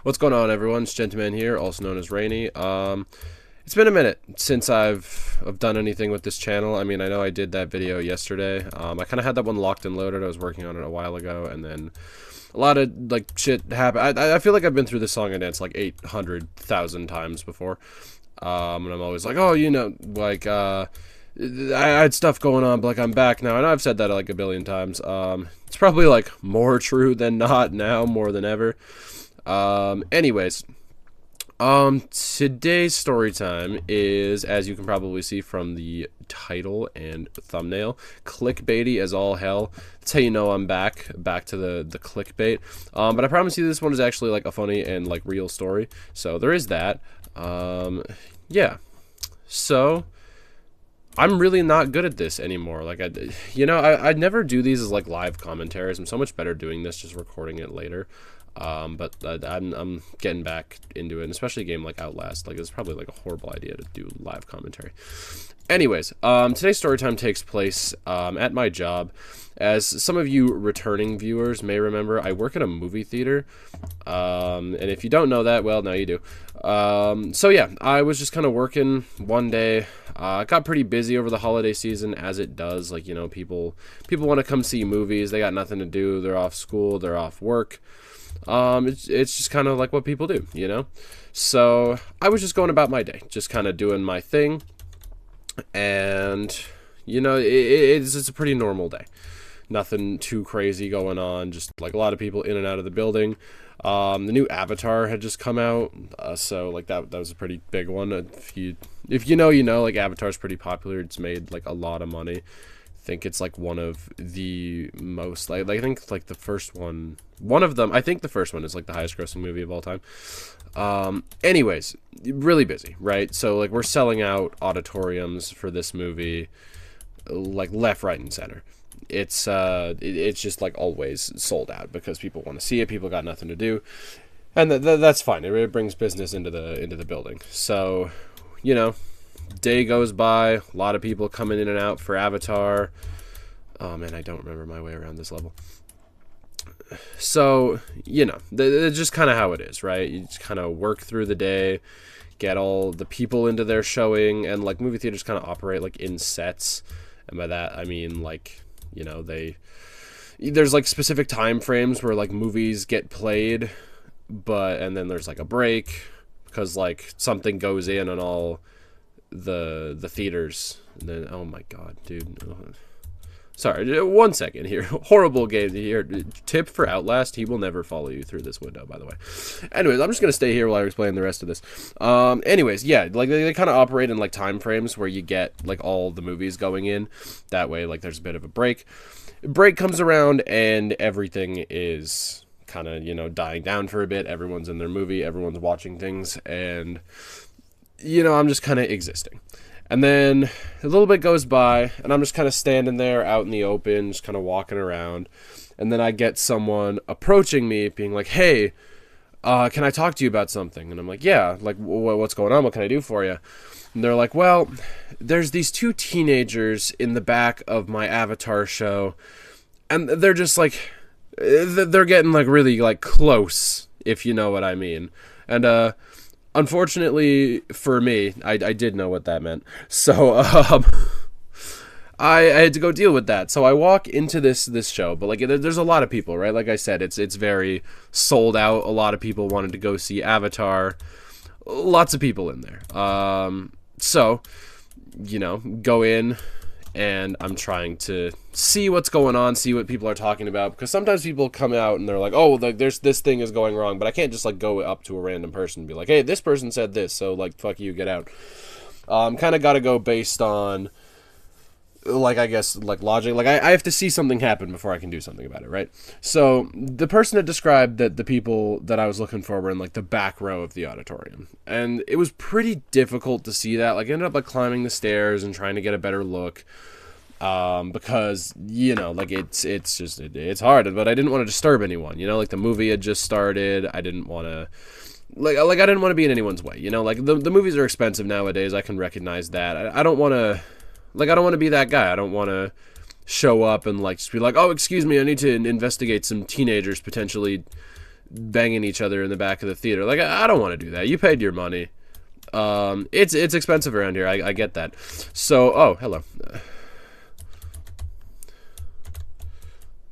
What's going on, everyone? It's GentooMan here, also known as Rainy. It's been a minute since I've done anything with this channel. I mean, I know I did that video yesterday. I kind of had that one locked and loaded. I was working on it a while ago, and then a lot of, like, shit happened. I feel like I've been through this song and dance, like, 800,000 times before. And I'm always like, oh, you know, like, I had stuff going on, but, like, I'm back now. I know I've said that, like, a billion times. It's probably, like, more true than not now, more than ever. Anyways, today's story time is, as you can probably see from the title and thumbnail, clickbaity as all hell. That's how you know I'm back to the clickbait. But I promise you this one is actually, like, a funny and, like, real story. So there is that. Yeah. So I'm really not good at this anymore. Like, I'd never do these as, like, live commentaries. I'm so much better doing this, just recording it later. But I'm getting back into it, and especially a game like Outlast. Like, it's probably, like, a horrible idea to do live commentary. Anyways, today's story time takes place at my job. As some of you returning viewers may remember, I work at a movie theater. And if you don't know that, well, now you do. So yeah, I was just kind of working one day. It got pretty busy over the holiday season, as it does. Like, you know, people want to come see movies. They got nothing to do. They're off school. They're off work. It's just kind of like what people do, you know? So I was just going about my day, just kind of doing my thing. And, you know, it's a pretty normal day. Nothing too crazy going on, just like a lot of people in and out of the building. The new Avatar had just come out, so like that was a pretty big one. If you know, you know, like, Avatar's pretty popular. It's made, like, a lot of money. I think it's, like, one of the most, like I think, like, the first one, I think the first one is, like, the highest grossing movie of all time. Anyways, really busy, right? So, like, we're selling out auditoriums for this movie, like, left, right, and center. It's just, like, always sold out because people want to see it. People got nothing to do, and that's fine. It brings business into the building. So, you know, day goes by, a lot of people coming in and out for Avatar. Oh man, I don't remember my way around this level. So, you know, it's just kind of how it is, right? You just kind of work through the day, get all the people into their showing, and, like, movie theaters kind of operate, like, in sets. And by that I mean, like, you know, there's, like, specific time frames where, like, movies get played, and then there's, like, a break because, like, something goes in on all the theaters. And then, oh my god, dude. Sorry, 1 second here. Horrible game here. Tip for Outlast: he will never follow you through this window, by the way. Anyways, I'm just gonna stay here while I explain the rest of this. Anyways, yeah, like, they kind of operate in, like, time frames where you get, like, all the movies going in. That way, like, there's a bit of a break. Break comes around and everything is kind of, you know, dying down for a bit. Everyone's in their movie. Everyone's watching things, and, you know, I'm just kind of existing. And then a little bit goes by, and I'm just kind of standing there out in the open, just kind of walking around. And then I get someone approaching me, being like, hey, can I talk to you about something? And I'm like, yeah, like, what's going on? What can I do for you? And they're like, well, there's these two teenagers in the back of my Avatar show, and they're just, like, they're getting, like, really, like, close, if you know what I mean. And, unfortunately for me, I did know what that meant. So, I had to go deal with that. So I walk into this show, but, like, there's a lot of people, right? Like I said, it's very sold out. A lot of people wanted to go see Avatar. Lots of people in there. So, you know, go in, and I'm trying to see what's going on, see what people are talking about, because sometimes people come out and they're like, oh, like, this thing is going wrong, but I can't just, like, go up to a random person and be like, hey, this person said this, so, like, fuck you, get out. Kind of got to go based on, like, I guess, like, logic. Like, I have to see something happen before I can do something about it, right? So the person had described that the people that I was looking for were in, like, the back row of the auditorium, and it was pretty difficult to see that. Like, I ended up, like, climbing the stairs and trying to get a better look, because, you know, like, it's hard, but I didn't want to disturb anyone, you know? Like, the movie had just started. I didn't want to, like, I didn't want to be in anyone's way, you know? Like, the movies are expensive nowadays. I can recognize that. I don't want to, like, I don't want to be that guy. I don't want to show up and, like, just be like, oh, excuse me, I need to investigate some teenagers potentially banging each other in the back of the theater. Like, I don't want to do that. You paid your money. It's expensive around here. I get that. So, oh, hello.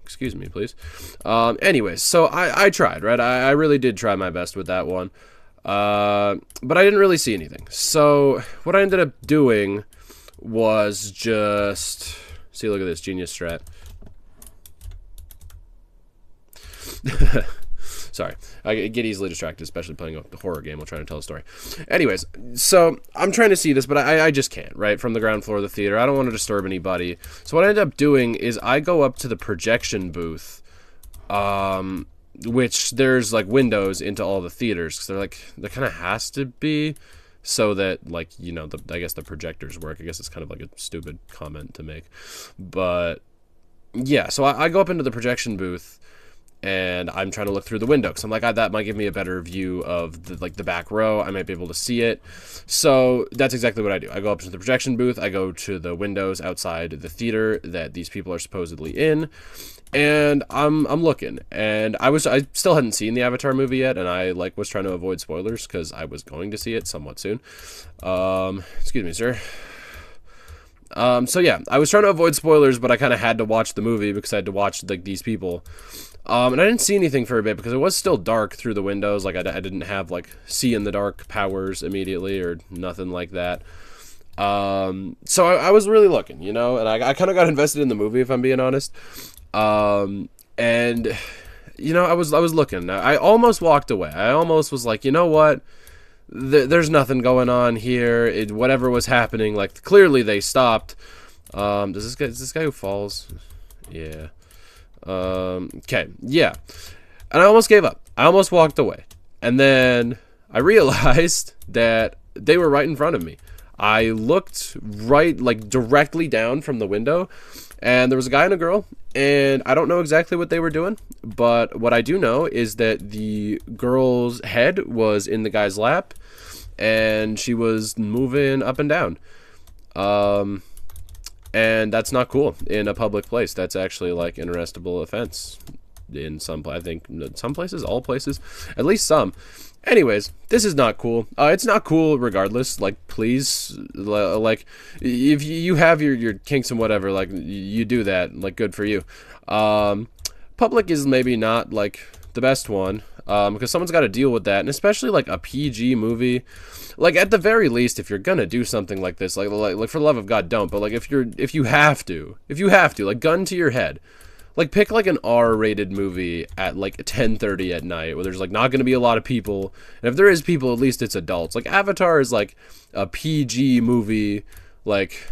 Excuse me, please. Anyways, so I tried, right? I really did try my best with that one. But I didn't really see anything. So what I ended up doing was just... See, look at this. Genius strat. Sorry, I get easily distracted, especially playing a horror game while trying to tell a story. Anyways, so I'm trying to see this, but I just can't, right? From the ground floor of the theater. I don't want to disturb anybody. So what I end up doing is I go up to the projection booth, which there's, like, windows into all the theaters, because there kind of has to be, so that, like, you know, I guess the projectors work. I guess it's kind of like a stupid comment to make. But, yeah, so I go up into the projection booth, and I'm trying to look through the window, because I'm like, that might give me a better view of the back row. I might be able to see it. So that's exactly what I do. I go up to the projection booth. I go to the windows outside the theater that these people are supposedly in, and I'm looking. And I still hadn't seen the Avatar movie yet, and I was trying to avoid spoilers because I was going to see it somewhat soon. Excuse me, sir. So yeah, I was trying to avoid spoilers, but I kind of had to watch the movie because I had to watch, like, these people. And I didn't see anything for a bit because it was still dark through the windows. Like, I didn't have, like, see in the dark powers immediately or nothing like that. So I was really looking, you know, and I kind of got invested in the movie, if I'm being honest. And, you know, I was looking. I almost walked away. I almost was like, you know what? There's nothing going on here. Whatever was happening, like, clearly they stopped. Is this guy who falls? Yeah. Okay, yeah. And I almost gave up. I almost walked away. And then I realized that they were right in front of me. I looked right, like, directly down from the window, and there was a guy and a girl, and I don't know exactly what they were doing, but what I do know is that the girl's head was in the guy's lap, and she was moving up and down. And that's not cool in a public place. That's actually, like, an arrestable offense in I think some places, all places, at least some. Anyways, this is not cool. It's not cool regardless. Like, please, like, if you have your kinks and whatever, like, you do that. Like, good for you. Public is maybe not, like, the best one, because someone's got to deal with that, and especially, like, a PG movie. Like, at the very least, if you're gonna do something like this, like for the love of God, don't. But, like, if you have to, like, gun to your head. Like, pick, like, an R-rated movie at, like, 10:30 at night where there's, like, not going to be a lot of people. And if there is people, at least it's adults. Like, Avatar is, like, a PG movie. Like,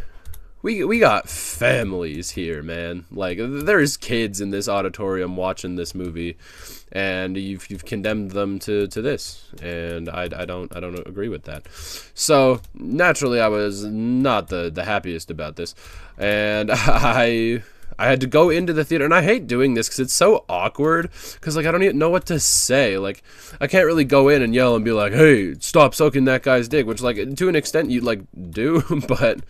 we got families here, man. Like, there's kids in this auditorium watching this movie. And you've condemned them to this. And I don't agree with that. So, naturally, I was not the happiest about this. And I had to go into the theater, and I hate doing this because it's so awkward, because, like, I don't even know what to say. Like, I can't really go in and yell and be like, hey, stop sucking that guy's dick, which, like, to an extent you, like, do, but,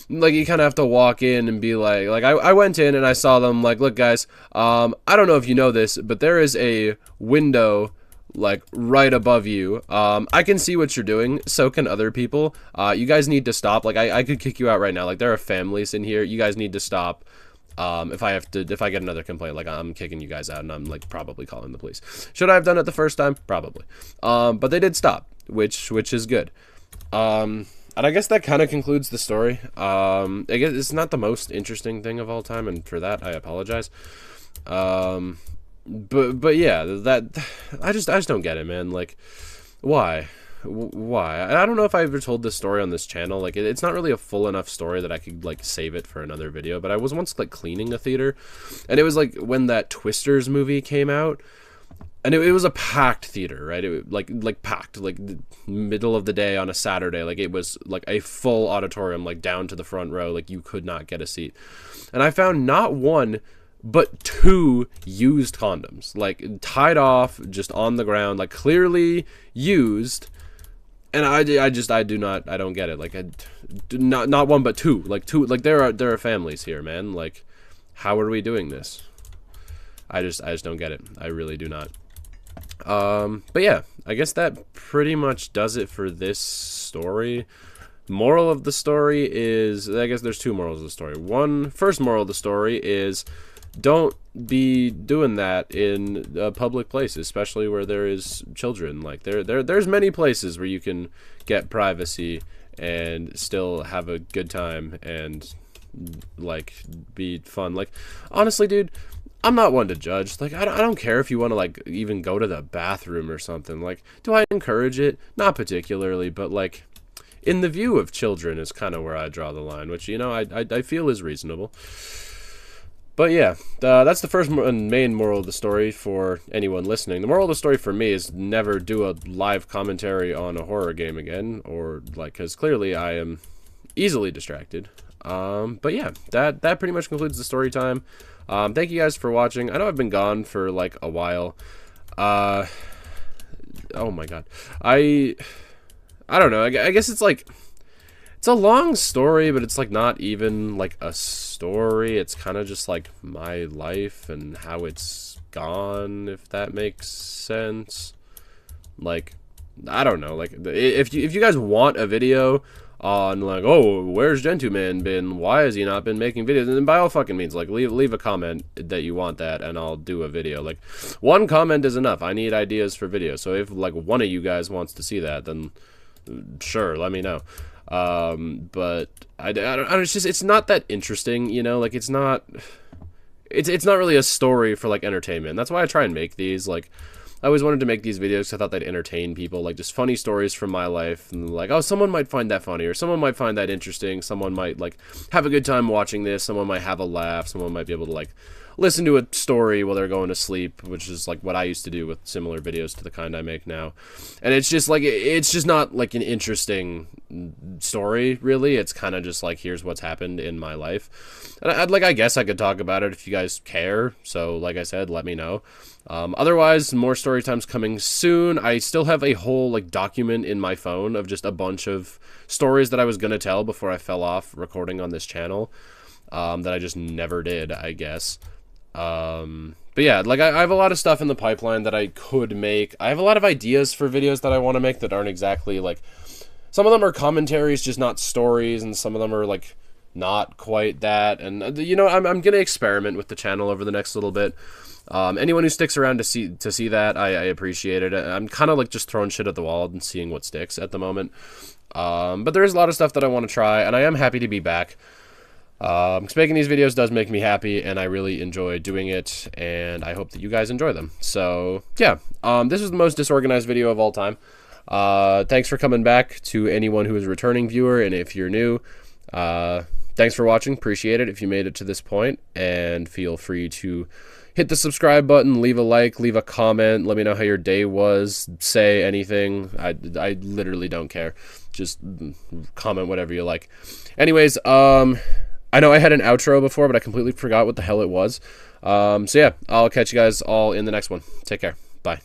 like, you kind of have to walk in and be like, I went in and I saw them, like, look, guys, I don't know if you know this, but there is a window, like, right above you. I can see what you're doing, so can other people. You guys need to stop. Like, I could kick you out right now. Like, there are families in here. You guys need to stop. If I get another complaint, like, I'm kicking you guys out, and I'm, like, probably calling the police. Should I have done it the first time? Probably. But they did stop, which is good. And I guess that kind of concludes the story. I guess it's not the most interesting thing of all time, and for that, I apologize. But yeah, I just don't get it, man. Like, why? I don't know if I ever told this story on this channel. Like, it's not really a full enough story that I could, like, save it for another video. But I was once, like, cleaning a theater, and it was, like, when that Twisters movie came out, and it was a packed theater, right? It like packed, like, the middle of the day on a Saturday. Like, it was, like, a full auditorium, like, down to the front row. Like, you could not get a seat. And I found not one, but 2 used condoms, like, tied off, just on the ground, like, clearly used. And I don't get it. Like, not one, but 2. Like, 2. Like, there are families here, man. Like, how are we doing this? I just don't get it. I really do not. But yeah, I guess that pretty much does it for this story. Moral of the story is, I guess there's two morals of the story. First moral of the story is, don't be doing that in a public place, especially where there is children. Like there's many places where you can get privacy and still have a good time and like be fun. Like honestly, dude, I'm not one to judge. Like I don't care if you want to like even go to the bathroom or something. Like, do I encourage it? Not particularly, but like in the view of children is kind of where I draw the line, which, you know, I feel is reasonable. But yeah, that's the first and main moral of the story for anyone listening. The moral of the story for me is never do a live commentary on a horror game again, or like, because clearly I am easily distracted. But yeah, that pretty much concludes the story time. Thank you guys for watching. I know I've been gone for like a while. Oh my god, I don't know. I guess it's like, it's a long story, but it's like not even like a story. It's kind of just like my life and how it's gone, if that makes sense. Like, I don't know. Like, if you guys want a video on like, oh, where's GentooMan been? Why has he not been making videos? And then by all fucking means, like, leave a comment that you want that, and I'll do a video. Like, one comment is enough. I need ideas for videos. So if like one of you guys wants to see that, then sure, let me know. But I don't, it's just, it's not that interesting, you know, like it's not really a story for like entertainment. That's why I try and make these. Like, I always wanted to make these videos because I thought they'd entertain people, like just funny stories from my life, and like, oh, someone might find that funny, or someone might find that interesting, someone might like have a good time watching this, someone might have a laugh, someone might be able to like listen to a story while they're going to sleep, which is like what I used to do with similar videos to the kind I make now. And it's just like, it's just not like an interesting story, really. It's kind of just like, here's what's happened in my life. And I guess I could talk about it if you guys care. So like I said, let me know. Otherwise, more story times coming soon. I still have a whole like document in my phone of just a bunch of stories that I was gonna tell before I fell off recording on this channel, that I just never did, I guess. But yeah, like I have a lot of stuff in the pipeline that I could make. I have a lot of ideas for videos that I want to make that aren't exactly like, some of them are commentaries, just not stories, and some of them are like not quite that. And you know, I'm gonna experiment with the channel over the next little bit. Anyone who sticks around to see that, I appreciate it. I'm kind of like just throwing shit at the wall and seeing what sticks at the moment. But there is a lot of stuff that I want to try, and I am happy to be back. Because making these videos does make me happy, and I really enjoy doing it, and I hope that you guys enjoy them. So yeah, this is the most disorganized video of all time. Thanks for coming back to anyone who is a returning viewer, and if you're new, thanks for watching. Appreciate it if you made it to this point, and feel free to hit the subscribe button, leave a like, leave a comment, let me know how your day was, say anything. I literally don't care. Just comment whatever you like. Anyways, I know I had an outro before, but I completely forgot what the hell it was. So yeah, I'll catch you guys all in the next one. Take care. Bye.